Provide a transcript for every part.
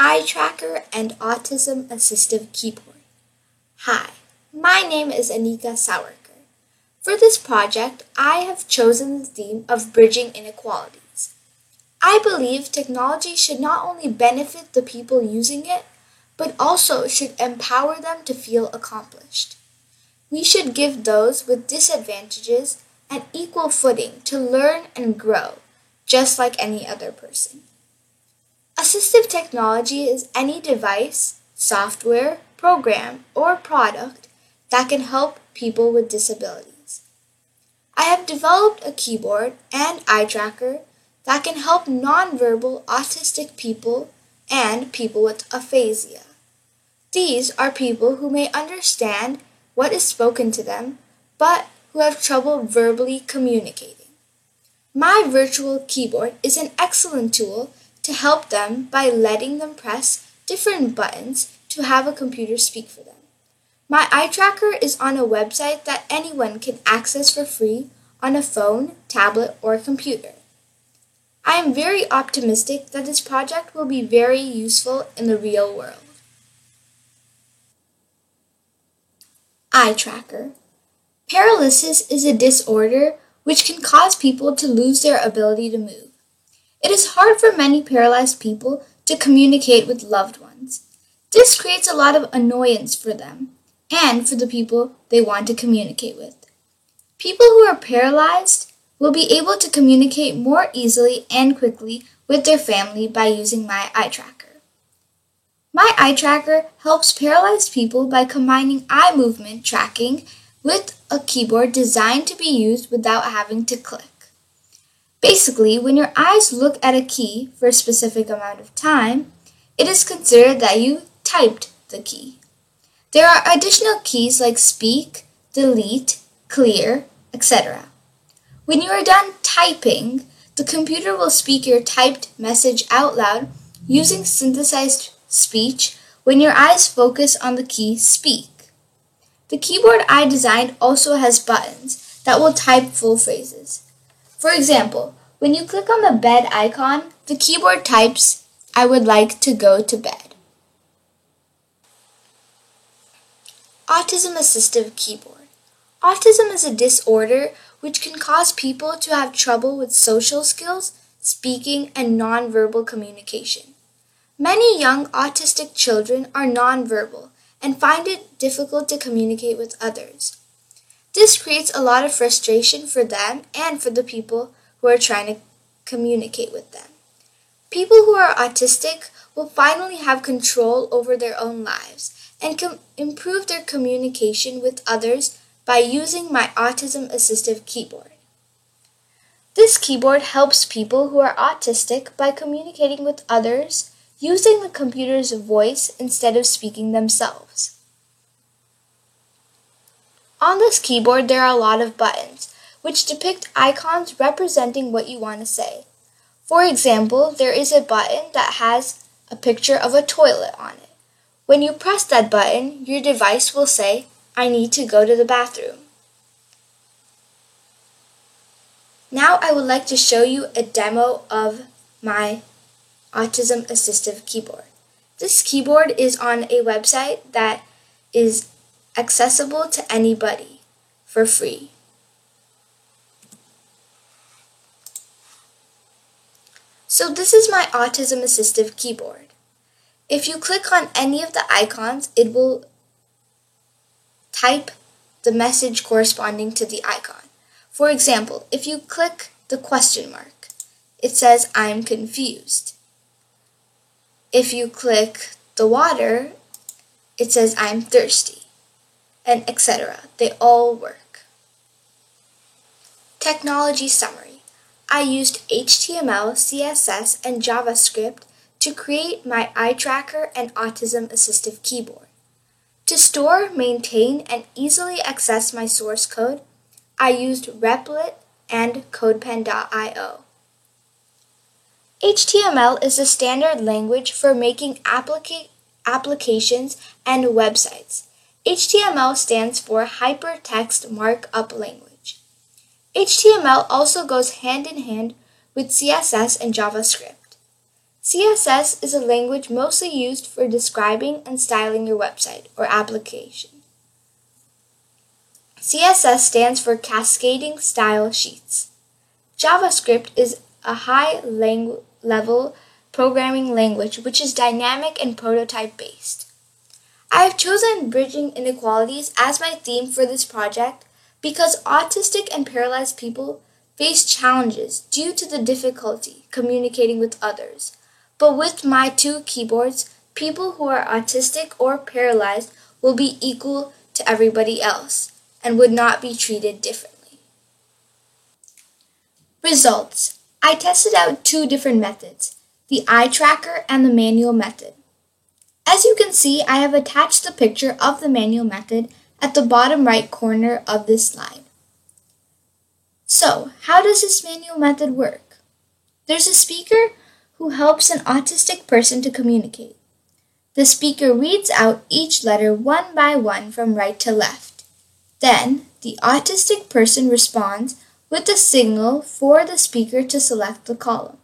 Eye Tracker and Autism Assistive Keyboard. Hi, my name is Anika Sauerker. For this project, I have chosen the theme of bridging inequalities. I believe technology should not only benefit the people using it, but also should empower them to feel accomplished. We should give those with disadvantages an equal footing to learn and grow, just like any other person. Assistive technology is any device, software, program, or product that can help people with disabilities. I have developed a keyboard and eye tracker that can help nonverbal autistic people and people with aphasia. These are people who may understand what is spoken to them, but who have trouble verbally communicating. My virtual keyboard is an excellent tool to help them by letting them press different buttons to have a computer speak for them. My eye tracker is on a website that anyone can access for free on a phone, tablet, or computer. I am very optimistic that this project will be very useful in the real world. Eye tracker. Paralysis is a disorder which can cause people to lose their ability to move. It is hard for many paralyzed people to communicate with loved ones. This creates a lot of annoyance for them and for the people they want to communicate with. People who are paralyzed will be able to communicate more easily and quickly with their family by using my eye tracker. My eye tracker helps paralyzed people by combining eye movement tracking with a keyboard designed to be used without having to click. Basically, when your eyes look at a key for a specific amount of time, it is considered that you typed the key. There are additional keys like speak, delete, clear, etc. When you are done typing, the computer will speak your typed message out loud using synthesized speech when your eyes focus on the key speak. The keyboard I designed also has buttons that will type full phrases. For example, when you click on the bed icon, the keyboard types, "I would like to go to bed." Autism Assistive Keyboard. Autism is a disorder which can cause people to have trouble with social skills, speaking, and nonverbal communication. Many young autistic children are nonverbal and find it difficult to communicate with others. This creates a lot of frustration for them and for the people who are trying to communicate with them. People who are autistic will finally have control over their own lives and can improve their communication with others by using my Autism Assistive Keyboard. This keyboard helps people who are autistic by communicating with others using the computer's voice instead of speaking themselves. On this keyboard, there are a lot of buttons, which depict icons representing what you want to say. For example, there is a button that has a picture of a toilet on it. When you press that button, your device will say, "I need to go to the bathroom." Now I would like to show you a demo of my Autism Assistive Keyboard. This keyboard is on a website that is accessible to anybody for free. So this is my Autism Assistive Keyboard. If you click on any of the icons, it will type the message corresponding to the icon. For example, if you click the question mark, it says, "I'm confused." If you click the water, it says, "I'm thirsty," and etc. They all work. Technology summary. I used HTML, CSS, and JavaScript to create my eye tracker and Autism Assistive Keyboard. To store, maintain, and easily access my source code, I used Replit and CodePen.io. HTML is the standard language for making applications and websites. HTML stands for Hypertext Markup Language. HTML also goes hand in hand with CSS and JavaScript. CSS is a language mostly used for describing and styling your website or application. CSS stands for Cascading Style Sheets. JavaScript is a high-level programming language which is dynamic and prototype-based. I have chosen Bridging Inequalities as my theme for this project because autistic and paralyzed people face challenges due to the difficulty communicating with others. But with my two keyboards, people who are autistic or paralyzed will be equal to everybody else and would not be treated differently. Results. I tested out two different methods, the eye tracker and the manual method. As you can see, I have attached the picture of the manual method at the bottom right corner of this slide. So, how does this manual method work? There's a speaker who helps an autistic person to communicate. The speaker reads out each letter one by one from right to left. Then, the autistic person responds with a signal for the speaker to select the column.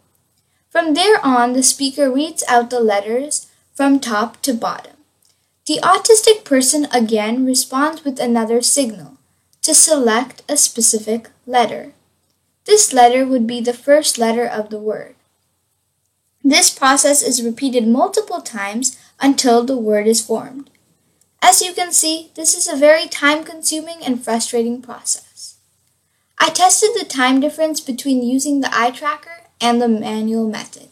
From there on, the speaker reads out the letters from top to bottom. The autistic person again responds with another signal to select a specific letter. This letter would be the first letter of the word. This process is repeated multiple times until the word is formed. As you can see, this is a very time-consuming and frustrating process. I tested the time difference between using the eye tracker and the manual method.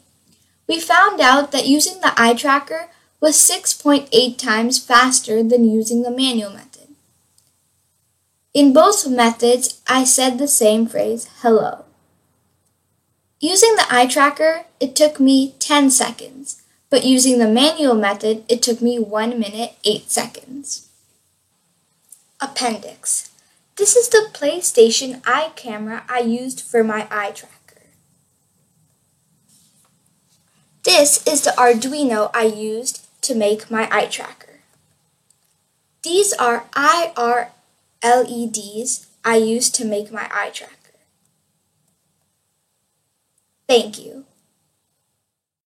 We found out that using the eye tracker was 6.8 times faster than using the manual method. In both methods, I said the same phrase, hello. Using the eye tracker, it took me 10 seconds, but using the manual method, it took me 1 minute, 8 seconds. Appendix. This is the PlayStation Eye camera I used for my eye tracker. This is the Arduino I used to make my eye tracker. These are IR LEDs I used to make my eye tracker. Thank you.